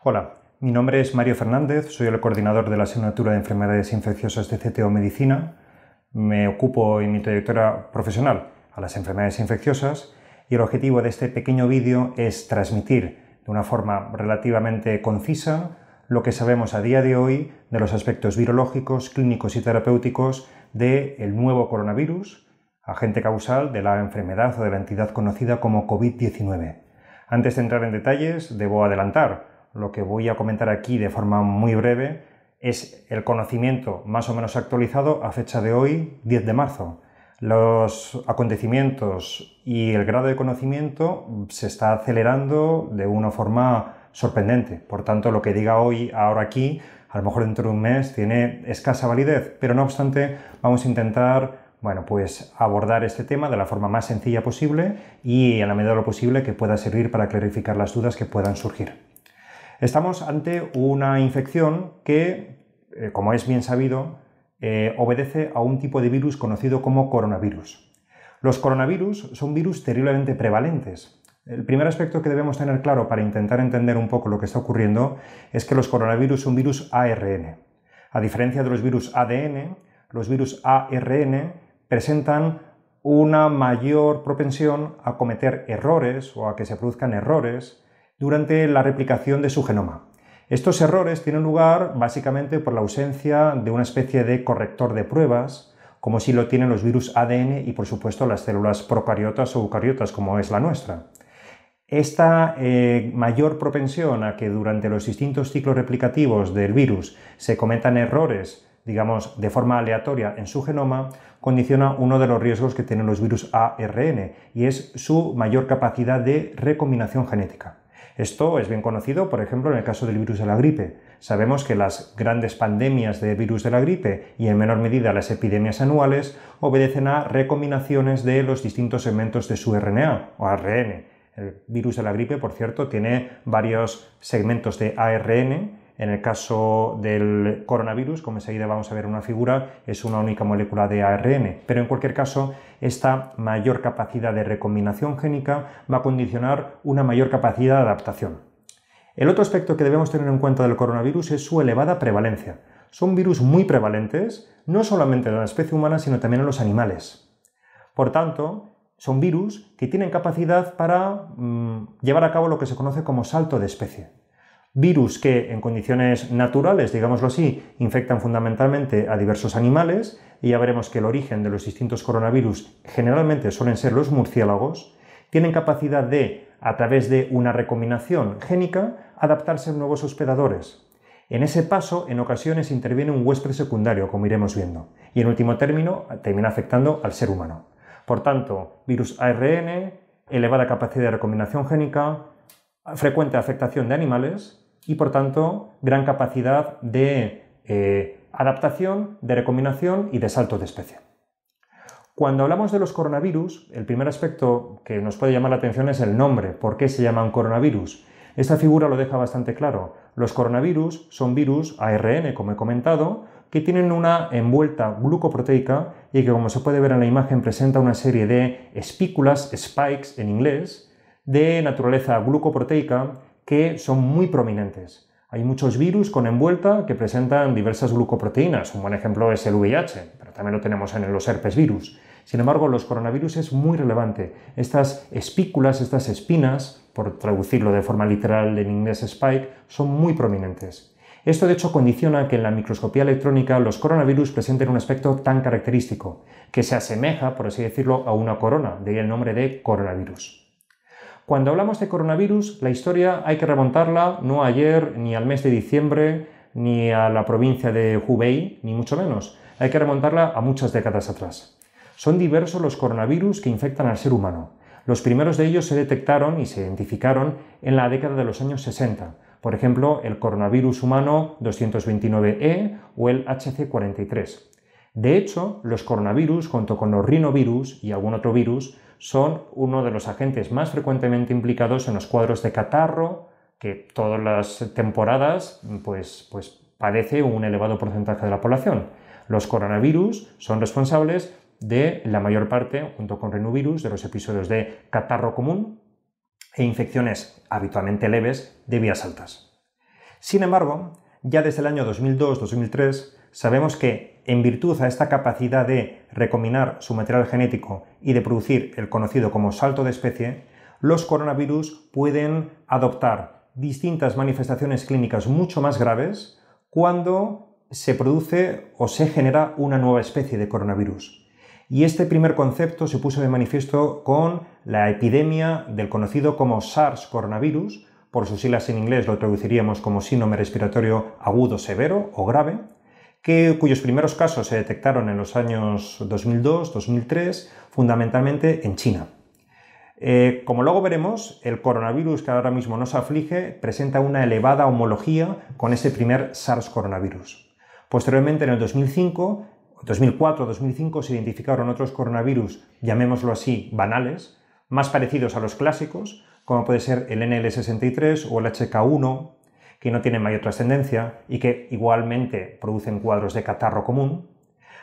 Hola, mi nombre es Mario Fernández, soy el coordinador de la asignatura de Enfermedades Infecciosas de CTO Medicina. Me ocupo en mi trayectoria profesional a las enfermedades infecciosas y el objetivo de este pequeño vídeo es transmitir de una forma relativamente concisa lo que sabemos a día de hoy de los aspectos virológicos, clínicos y terapéuticos del nuevo coronavirus, agente causal de la enfermedad o de la entidad conocida como COVID-19. Antes de entrar en detalles, debo adelantar. Lo que voy a comentar aquí de forma muy breve es el conocimiento más o menos actualizado a fecha de hoy, 10 de marzo. Los acontecimientos y el grado de conocimiento se está acelerando de una forma sorprendente. Por tanto, lo que diga hoy, ahora aquí, a lo mejor dentro de un mes tiene escasa validez, pero no obstante vamos a intentar abordar este tema de la forma más sencilla posible y en la medida de lo posible que pueda servir para clarificar las dudas que puedan surgir. Estamos ante una infección que, como es bien sabido, obedece a un tipo de virus conocido como coronavirus. Los coronavirus son virus terriblemente prevalentes. El primer aspecto que debemos tener claro para intentar entender un poco lo que está ocurriendo es que los coronavirus son virus ARN. A diferencia de los virus ADN, los virus ARN presentan una mayor propensión a cometer errores o a que se produzcan errores durante la replicación de su genoma. Estos errores tienen lugar básicamente por la ausencia de una especie de corrector de pruebas, como si lo tienen los virus ADN y por supuesto las células procariotas o eucariotas como es la nuestra. Esta mayor propensión a que durante los distintos ciclos replicativos del virus se cometan errores, digamos, de forma aleatoria en su genoma, condiciona uno de los riesgos que tienen los virus ARN y es su mayor capacidad de recombinación genética. Esto es bien conocido, por ejemplo, en el caso del virus de la gripe. Sabemos que las grandes pandemias de virus de la gripe y en menor medida las epidemias anuales obedecen a recombinaciones de los distintos segmentos de su RNA o ARN. El virus de la gripe, por cierto, tiene varios segmentos de ARN. En el caso del coronavirus, como enseguida vamos a ver en una figura, es una única molécula de ARN, pero en cualquier caso, esta mayor capacidad de recombinación génica va a condicionar una mayor capacidad de adaptación. El otro aspecto que debemos tener en cuenta del coronavirus es su elevada prevalencia. Son virus muy prevalentes, no solamente en la especie humana, sino también en los animales. Por tanto, son virus que tienen capacidad para llevar a cabo lo que se conoce como salto de especie. Virus que en condiciones naturales, digámoslo así, infectan fundamentalmente a diversos animales, y ya veremos que el origen de los distintos coronavirus generalmente suelen ser los murciélagos, tienen capacidad de, a través de una recombinación génica, adaptarse a nuevos hospedadores. En ese paso, en ocasiones interviene un huésped secundario, como iremos viendo, y en último término termina afectando al ser humano. Por tanto, virus ARN, elevada capacidad de recombinación génica, frecuente afectación de animales, y por tanto gran capacidad de adaptación, de recombinación y de salto de especie. Cuando hablamos de los coronavirus, el primer aspecto que nos puede llamar la atención es el nombre. ¿Por qué se llaman coronavirus? Esta figura lo deja bastante claro. Los coronavirus son virus ARN, como he comentado, que tienen una envuelta glucoproteica y que, como se puede ver en la imagen, presenta una serie de espículas, spikes en inglés, de naturaleza glucoproteica que son muy prominentes. Hay muchos virus con envuelta que presentan diversas glucoproteínas. Un buen ejemplo es el VIH, pero también lo tenemos en los herpes virus. Sin embargo, los coronavirus es muy relevante. Estas espículas, estas espinas, por traducirlo de forma literal en inglés spike, son muy prominentes. Esto de hecho condiciona que en la microscopía electrónica los coronavirus presenten un aspecto tan característico, que se asemeja, por así decirlo, a una corona, de ahí el nombre de coronavirus. Cuando hablamos de coronavirus, la historia hay que remontarla no ayer, ni al mes de diciembre, ni a la provincia de Hubei, ni mucho menos. Hay que remontarla a muchas décadas atrás. Son diversos los coronavirus que infectan al ser humano. Los primeros de ellos se detectaron y se identificaron en la década de los años 60. Por ejemplo, el coronavirus humano 229E o el HC43. De hecho, los coronavirus, junto con los rinovirus y algún otro virus, son uno de los agentes más frecuentemente implicados en los cuadros de catarro, que todas las temporadas padece un elevado porcentaje de la población. Los coronavirus son responsables de la mayor parte, junto con rinovirus, de los episodios de catarro común e infecciones habitualmente leves de vías altas. Sin embargo, ya desde el año 2002-2003 sabemos que, en virtud a esta capacidad de recombinar su material genético y de producir el conocido como salto de especie, los coronavirus pueden adoptar distintas manifestaciones clínicas mucho más graves cuando se produce o se genera una nueva especie de coronavirus. Y este primer concepto se puso de manifiesto con la epidemia del conocido como SARS coronavirus, por sus siglas en inglés lo traduciríamos como síndrome respiratorio agudo severo o grave, cuyos primeros casos se detectaron en los años 2002-2003, fundamentalmente en China. Como luego veremos, el coronavirus que ahora mismo nos aflige presenta una elevada homología con ese primer SARS coronavirus. Posteriormente, en el 2004-2005, se identificaron otros coronavirus, llamémoslo así, banales, más parecidos a los clásicos, como puede ser el NL63 o el HK1, que no tienen mayor trascendencia y que igualmente producen cuadros de catarro común,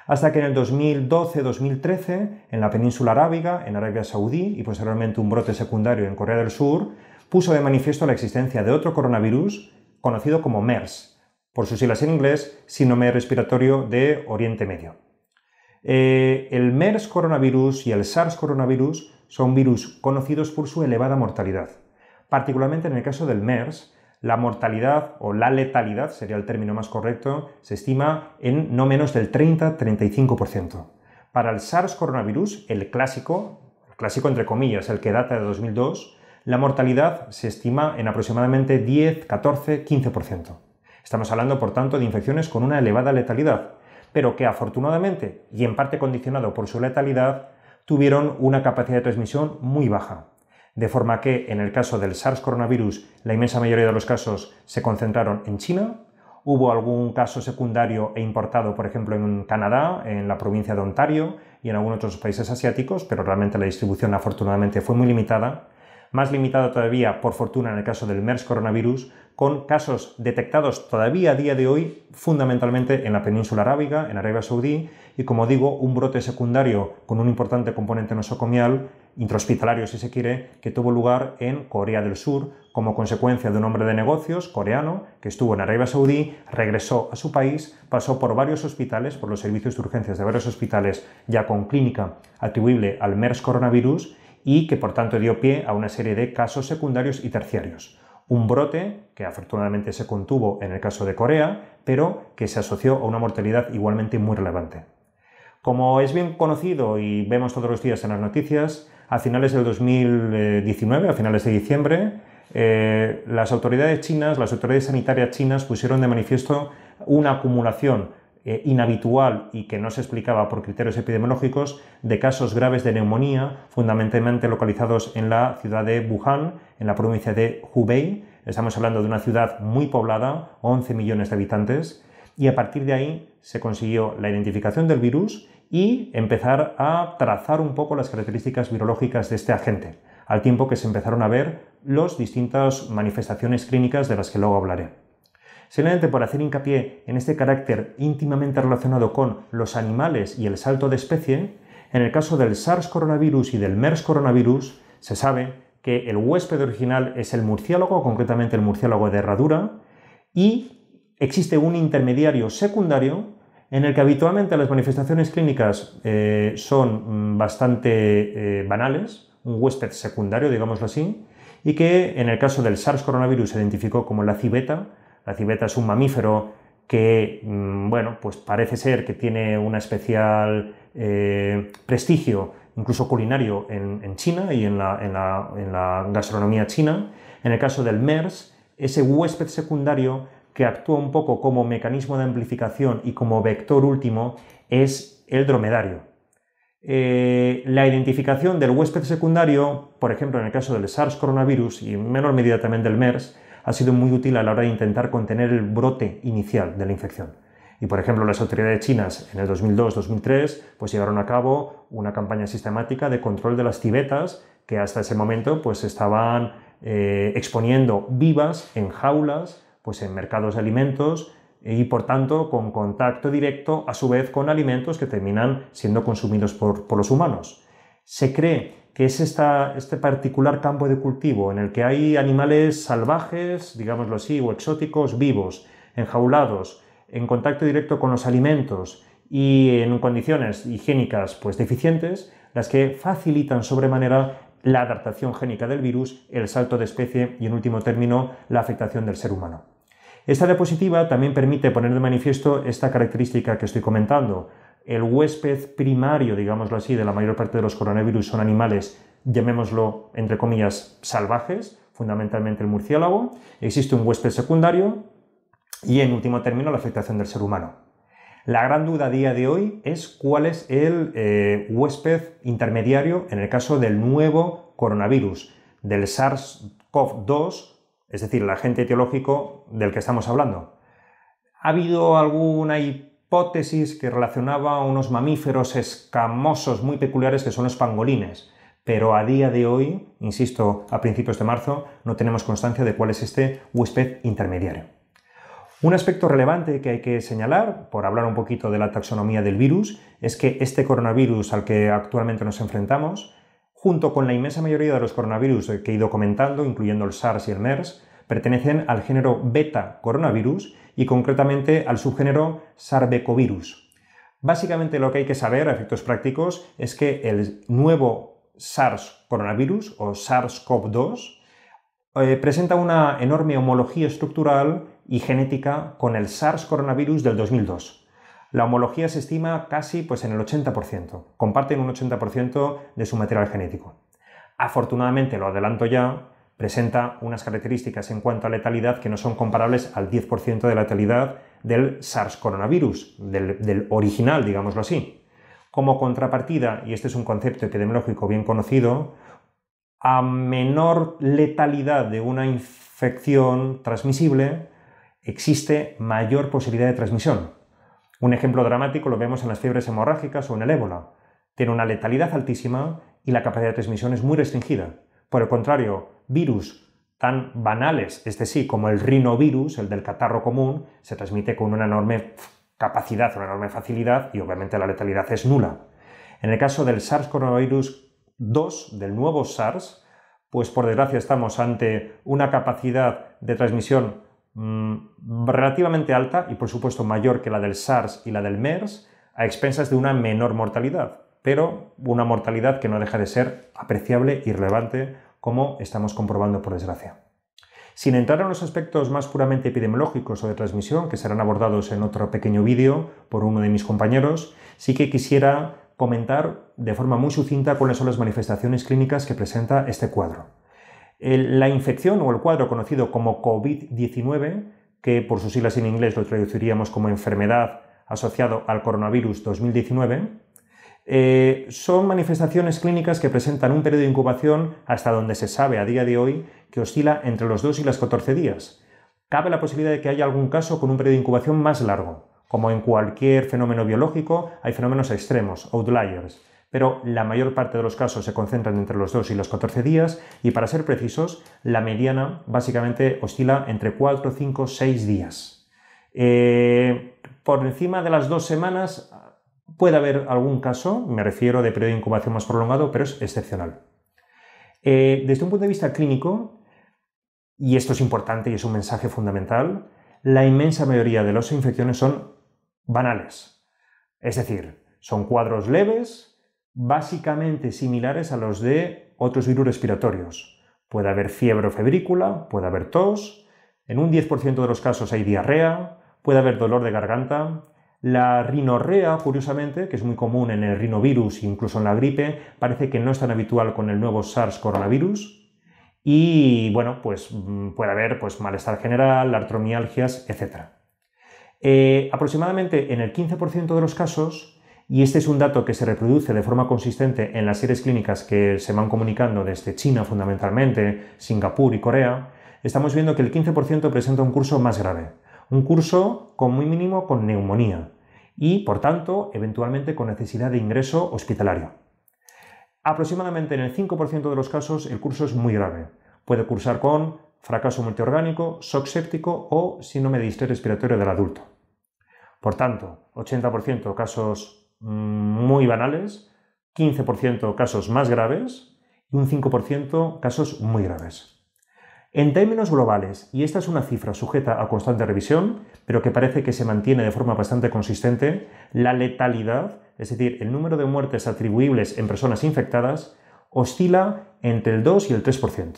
hasta que en el 2012-2013, en la península arábiga, en Arabia Saudí y posteriormente un brote secundario en Corea del Sur, puso de manifiesto la existencia de otro coronavirus conocido como MERS, por sus siglas en inglés, síndrome respiratorio de Oriente Medio. El MERS coronavirus y el SARS coronavirus son virus conocidos por su elevada mortalidad. Particularmente en el caso del MERS, la mortalidad o la letalidad, sería el término más correcto, se estima en no menos del 30-35%. Para el SARS coronavirus, el clásico entre comillas, el que data de 2002, la mortalidad se estima en aproximadamente 10, 14, 15%. Estamos hablando, por tanto, de infecciones con una elevada letalidad, pero que afortunadamente, y en parte condicionado por su letalidad, tuvieron una capacidad de transmisión muy baja. De forma que, en el caso del SARS coronavirus, la inmensa mayoría de los casos se concentraron en China. Hubo algún caso secundario e importado, por ejemplo, en Canadá, en la provincia de Ontario y en algunos otros países asiáticos, pero realmente la distribución afortunadamente fue muy limitada. Más limitada todavía, por fortuna, en el caso del MERS coronavirus, con casos detectados todavía a día de hoy, fundamentalmente en la península arábiga, en Arabia Saudí, y como digo, un brote secundario con un importante componente nosocomial, intrahospitalario si se quiere, que tuvo lugar en Corea del Sur como consecuencia de un hombre de negocios coreano que estuvo en Arabia Saudí, regresó a su país, pasó por varios hospitales, por los servicios de urgencias de varios hospitales ya con clínica atribuible al MERS coronavirus y que por tanto dio pie a una serie de casos secundarios y terciarios. Un brote que afortunadamente se contuvo en el caso de Corea, pero que se asoció a una mortalidad igualmente muy relevante. Como es bien conocido y vemos todos los días en las noticias, a finales del 2019, a finales de diciembre, las autoridades sanitarias chinas pusieron de manifiesto una acumulación inhabitual y que no se explicaba por criterios epidemiológicos de casos graves de neumonía, fundamentalmente localizados en la ciudad de Wuhan, en la provincia de Hubei. Estamos hablando de una ciudad muy poblada, 11 millones de habitantes, y a partir de ahí se consiguió la identificación del virus y empezar a trazar un poco las características virológicas de este agente, al tiempo que se empezaron a ver las distintas manifestaciones clínicas de las que luego hablaré. Simplemente por hacer hincapié en este carácter íntimamente relacionado con los animales y el salto de especie, en el caso del SARS coronavirus y del MERS coronavirus, se sabe que el huésped original es el murciélago, concretamente el murciélago de herradura, y existe un intermediario secundario en el que habitualmente las manifestaciones clínicas son bastante banales, un huésped secundario, digámoslo así, y que en el caso del SARS coronavirus se identificó como la civeta. La civeta es un mamífero que, pues parece ser que tiene un especial prestigio, incluso culinario, en China y en la gastronomía china. En el caso del MERS, ese huésped secundario que actúa un poco como mecanismo de amplificación y como vector último es el dromedario. La identificación del huésped secundario, por ejemplo en el caso del SARS coronavirus y en menor medida también del MERS, ha sido muy útil a la hora de intentar contener el brote inicial de la infección. Y, por ejemplo, las autoridades chinas en el 2002-2003 pues llevaron a cabo una campaña sistemática de control de las civetas que hasta ese momento pues estaban exponiendo vivas en jaulas, pues en mercados de alimentos y, por tanto, con contacto directo, a su vez, con alimentos que terminan siendo consumidos por los humanos. Se cree que es este particular campo de cultivo en el que hay animales salvajes, digámoslo así, o exóticos vivos, enjaulados, en contacto directo con los alimentos y en condiciones higiénicas pues deficientes, las que facilitan sobremanera la adaptación génica del virus, el salto de especie y, en último término, la afectación del ser humano. Esta diapositiva también permite poner de manifiesto esta característica que estoy comentando. El huésped primario, digámoslo así, de la mayor parte de los coronavirus son animales, llamémoslo entre comillas, salvajes, fundamentalmente el murciélago. Existe un huésped secundario y, en último término, la afectación del ser humano. La gran duda a día de hoy es cuál es el huésped intermediario en el caso del nuevo coronavirus, del SARS-CoV-2, es decir, el agente etiológico del que estamos hablando. Ha habido alguna hipótesis que relacionaba a unos mamíferos escamosos muy peculiares que son los pangolines, pero a día de hoy, insisto, a principios de marzo, no tenemos constancia de cuál es este huésped intermediario. Un aspecto relevante que hay que señalar, por hablar un poquito de la taxonomía del virus, es que este coronavirus al que actualmente nos enfrentamos, junto con la inmensa mayoría de los coronavirus que he ido comentando, incluyendo el SARS y el MERS, pertenecen al género beta coronavirus y concretamente al subgénero sarbecovirus. Básicamente lo que hay que saber a efectos prácticos es que el nuevo SARS coronavirus o SARS-CoV-2 presenta una enorme homología estructural y genética con el SARS coronavirus del 2002. La homología se estima casi en el 80%, comparten un 80% de su material genético. Afortunadamente, lo adelanto ya, presenta unas características en cuanto a letalidad que no son comparables al 10% de letalidad del SARS coronavirus, del original, digámoslo así. Como contrapartida, y este es un concepto epidemiológico bien conocido, a menor letalidad de una infección transmisible, existe mayor posibilidad de transmisión. Un ejemplo dramático lo vemos en las fiebres hemorrágicas o en el ébola. Tiene una letalidad altísima y la capacidad de transmisión es muy restringida. Por el contrario, virus tan banales, como el rinovirus, el del catarro común, se transmite con una enorme capacidad, una enorme facilidad y obviamente la letalidad es nula. En el caso del SARS coronavirus 2, del nuevo SARS, pues por desgracia estamos ante una capacidad de transmisión relativamente alta y por supuesto mayor que la del SARS y la del MERS, a expensas de una menor mortalidad, pero una mortalidad que no deja de ser apreciable y relevante, como estamos comprobando por desgracia. Sin entrar en los aspectos más puramente epidemiológicos o de transmisión, que serán abordados en otro pequeño vídeo por uno de mis compañeros, sí que quisiera comentar de forma muy sucinta cuáles son las manifestaciones clínicas que presenta este cuadro. La infección o el cuadro conocido como COVID-19, que por sus siglas en inglés lo traduciríamos como enfermedad asociado al coronavirus 2019, son manifestaciones clínicas que presentan un periodo de incubación hasta donde se sabe a día de hoy que oscila entre los 2 y los 14 días. Cabe la posibilidad de que haya algún caso con un periodo de incubación más largo. Como en cualquier fenómeno biológico, hay fenómenos extremos, outliers, pero la mayor parte de los casos se concentran entre los 2 y los 14 días y, para ser precisos, la mediana básicamente oscila entre 4, 5, 6 días. Por encima de las 2 semanas puede haber algún caso, me refiero de periodo de incubación más prolongado, pero es excepcional. Desde un punto de vista clínico, y esto es importante y es un mensaje fundamental, la inmensa mayoría de las infecciones son banales. Es decir, son cuadros leves, básicamente similares a los de otros virus respiratorios. Puede haber fiebre o febrícula, puede haber tos, en un 10% de los casos hay diarrea, puede haber dolor de garganta. La rinorrea, curiosamente, que es muy común en el rinovirus e incluso en la gripe, parece que no es tan habitual con el nuevo SARS coronavirus. Y bueno, pues puede haber malestar general, artromialgias, etc. Aproximadamente en el 15% de los casos, y este es un dato que se reproduce de forma consistente en las series clínicas que se van comunicando desde China fundamentalmente, Singapur y Corea, estamos viendo que el 15% presenta un curso más grave, un curso con muy mínimo con neumonía y, por tanto, eventualmente con necesidad de ingreso hospitalario. Aproximadamente en el 5% de los casos el curso es muy grave. Puede cursar con fracaso multiorgánico, shock séptico o síndrome de distrés respiratorio del adulto. Por tanto, 80% casos muy banales, 15% casos más graves y un 5% casos muy graves. En términos globales, y esta es una cifra sujeta a constante revisión, pero que parece que se mantiene de forma bastante consistente, la letalidad, es decir, el número de muertes atribuibles en personas infectadas, oscila entre el 2 y el 3%.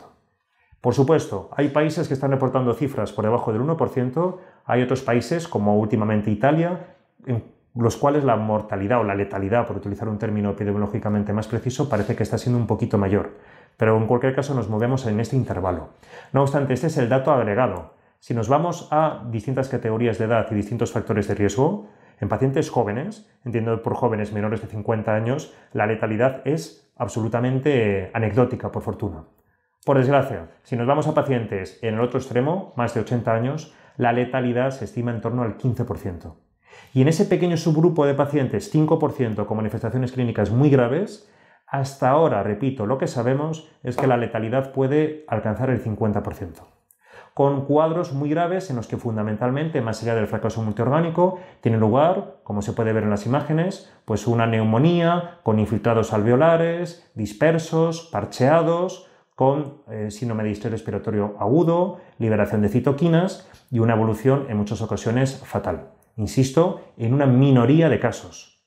Por supuesto, hay países que están reportando cifras por debajo del 1%, hay otros países, como últimamente Italia, en los cuales la mortalidad o la letalidad, por utilizar un término epidemiológicamente más preciso, parece que está siendo un poquito mayor. Pero en cualquier caso nos movemos en este intervalo. No obstante, este es el dato agregado. Si nos vamos a distintas categorías de edad y distintos factores de riesgo, en pacientes jóvenes, entiendo por jóvenes menores de 50 años, la letalidad es absolutamente anecdótica, por fortuna. Por desgracia, si nos vamos a pacientes en el otro extremo, más de 80 años, la letalidad se estima en torno al 15%. Y en ese pequeño subgrupo de pacientes, 5% con manifestaciones clínicas muy graves, hasta ahora, repito, lo que sabemos es que la letalidad puede alcanzar el 50%. Con cuadros muy graves en los que fundamentalmente, más allá del fracaso multiorgánico, tiene lugar, como se puede ver en las imágenes, pues una neumonía con infiltrados alveolares, dispersos, parcheados, con síndrome de distrés respiratorio agudo, liberación de citoquinas y una evolución en muchas ocasiones fatal. Insisto, en una minoría de casos.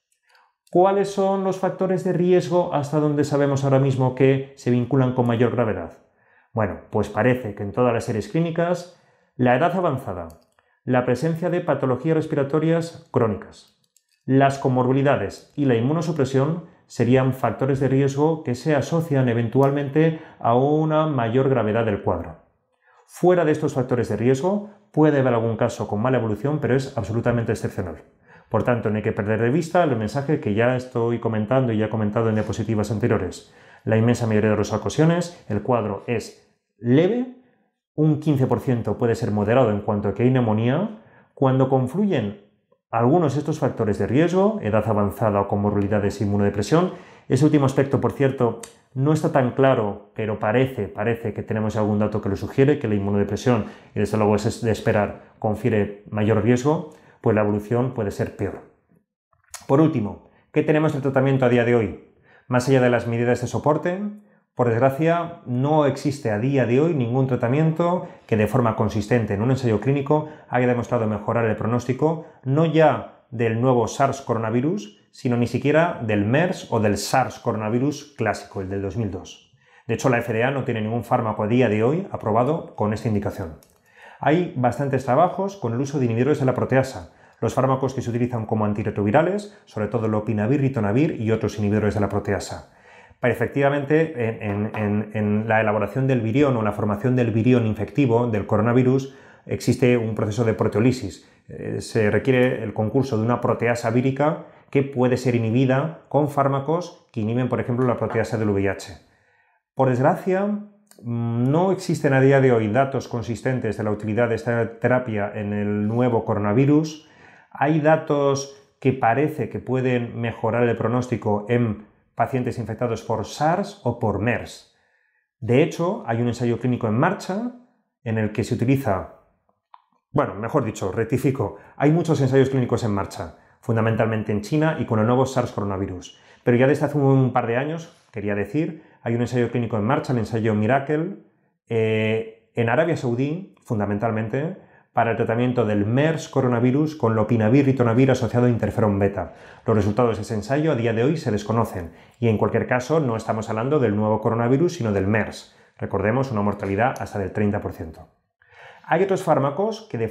¿Cuáles son los factores de riesgo hasta donde sabemos ahora mismo que se vinculan con mayor gravedad? Bueno, pues parece que en todas las series clínicas, la edad avanzada, la presencia de patologías respiratorias crónicas, las comorbilidades y la inmunosupresión serían factores de riesgo que se asocian eventualmente a una mayor gravedad del cuadro. Fuera de estos factores de riesgo, puede haber algún caso con mala evolución, pero es absolutamente excepcional. Por tanto, no hay que perder de vista el mensaje que ya estoy comentando y ya he comentado en diapositivas anteriores. La inmensa mayoría de las ocasiones, el cuadro es leve, un 15% puede ser moderado en cuanto a que hay neumonía. Cuando confluyen algunos de estos factores de riesgo, edad avanzada o comorbilidades e inmunodepresión, ese último aspecto, por cierto, no está tan claro, pero parece que tenemos algún dato que lo sugiere, que la inmunodepresión, y desde luego es de esperar, confiere mayor riesgo, pues la evolución puede ser peor. Por último, ¿qué tenemos de tratamiento a día de hoy? Más allá de las medidas de soporte, por desgracia, no existe a día de hoy ningún tratamiento que de forma consistente en un ensayo clínico haya demostrado mejorar el pronóstico, no ya del nuevo SARS coronavirus, sino ni siquiera del MERS o del SARS coronavirus clásico, el del 2002. De hecho, la FDA no tiene ningún fármaco a día de hoy aprobado con esta indicación. Hay bastantes trabajos con el uso de inhibidores de la proteasa, los fármacos que se utilizan como antirretrovirales, sobre todo lopinavir, ritonavir y otros inhibidores de la proteasa. Pero efectivamente, en la elaboración del virión o la formación del virión infectivo del coronavirus existe un proceso de proteólisis. Se requiere el concurso de una proteasa vírica que puede ser inhibida con fármacos que inhiben, por ejemplo, la proteasa del VIH. Por desgracia, no existen a día de hoy datos consistentes de la utilidad de esta terapia en el nuevo coronavirus. Hay datos que parece que pueden mejorar el pronóstico en pacientes infectados por SARS o por MERS. De hecho, hay un ensayo clínico en marcha en el que se utiliza, bueno, mejor dicho, rectifico, hay muchos ensayos clínicos en marcha, fundamentalmente en China y con el nuevo SARS coronavirus. Pero ya desde hace un par de años, quería decir, hay un ensayo clínico en marcha, el ensayo Miracle, en Arabia Saudí, fundamentalmente, para el tratamiento del MERS coronavirus con lopinavir, ritonavir asociado a interferón beta. Los resultados de ese ensayo a día de hoy se desconocen y en cualquier caso no estamos hablando del nuevo coronavirus, sino del MERS. Recordemos, una mortalidad hasta del 30%. Hay otros fármacos que de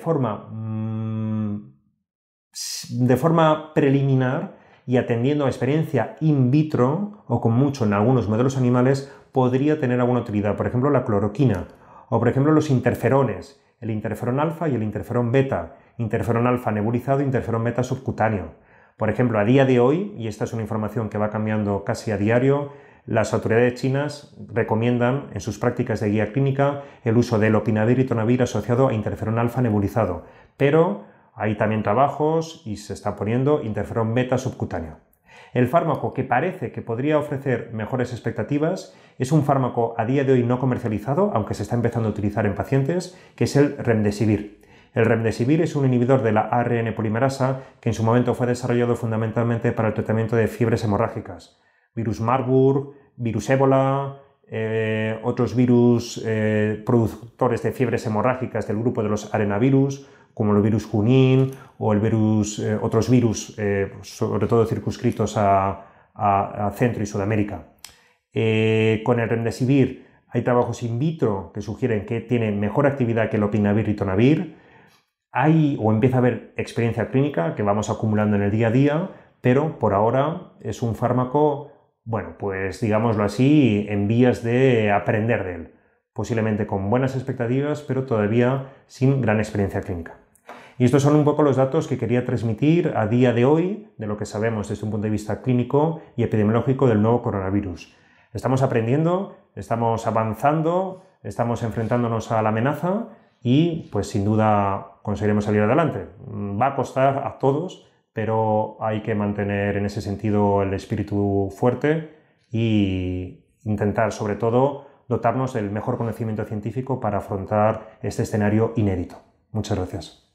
forma preliminar y atendiendo a experiencia in vitro o con mucho en algunos modelos animales podría tener alguna utilidad. Por ejemplo, la cloroquina o por ejemplo los interferones, el interferón alfa y el interferón beta, interferón alfa nebulizado e interferón beta subcutáneo. Por ejemplo, a día de hoy, y esta es una información que va cambiando casi a diario, las autoridades chinas recomiendan en sus prácticas de guía clínica el uso de lopinavir y ritonavir asociado a interferón alfa nebulizado, pero hay también trabajos y se está poniendo interferón beta subcutáneo. El fármaco que parece que podría ofrecer mejores expectativas es un fármaco a día de hoy no comercializado, aunque se está empezando a utilizar en pacientes, que es el remdesivir. El remdesivir es un inhibidor de la ARN polimerasa que en su momento fue desarrollado fundamentalmente para el tratamiento de fiebres hemorrágicas. Virus Marburg, virus ébola, otros virus productores de fiebres hemorrágicas del grupo de los arenavirus, como el virus Junín o otros virus, sobre todo circunscritos a Centro y Sudamérica. Con el remdesivir hay trabajos in vitro que sugieren que tiene mejor actividad que el lopinavir y ritonavir. Empieza a haber experiencia clínica que vamos acumulando en el día a día, pero por ahora es un fármaco, bueno, pues digámoslo así, en vías de aprender de él. Posiblemente con buenas expectativas, pero todavía sin gran experiencia clínica. Y estos son un poco los datos que quería transmitir a día de hoy de lo que sabemos desde un punto de vista clínico y epidemiológico del nuevo coronavirus. Estamos aprendiendo, estamos avanzando, estamos enfrentándonos a la amenaza y pues sin duda conseguiremos salir adelante. Va a costar a todos, pero hay que mantener en ese sentido el espíritu fuerte e intentar sobre todo dotarnos del mejor conocimiento científico para afrontar este escenario inédito. Muchas gracias.